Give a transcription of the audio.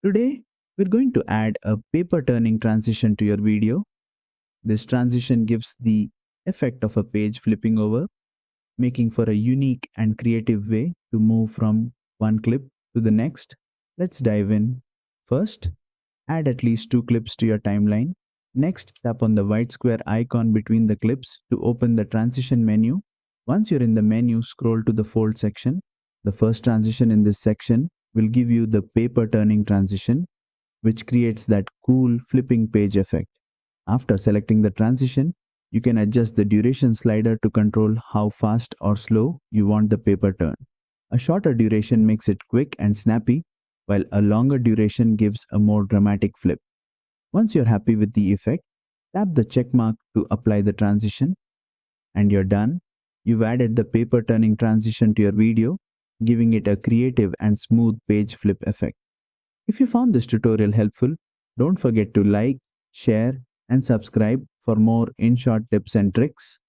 Today, we're going to add a paper turning transition to your video. This transition gives the effect of a page flipping over, making for a unique and creative way to move from one clip to the next. Let's dive in. First, add at least 2 clips to your timeline. Next, tap on the white square icon between the clips to open the transition menu. Once you're in the menu, scroll to the fold section. The first transition in this section will give you the paper turning transition, which creates that cool flipping page effect. After selecting the transition, you can adjust the duration slider to control how fast or slow you want the paper turn. A shorter duration makes it quick and snappy, while a longer duration gives a more dramatic flip. Once you're happy with the effect, tap the check mark to apply the transition, and you're done. You've added the paper turning transition to your video, giving it a creative and smooth page flip effect. If you found this tutorial helpful, don't forget to like, share, and subscribe for more InShot tips and tricks.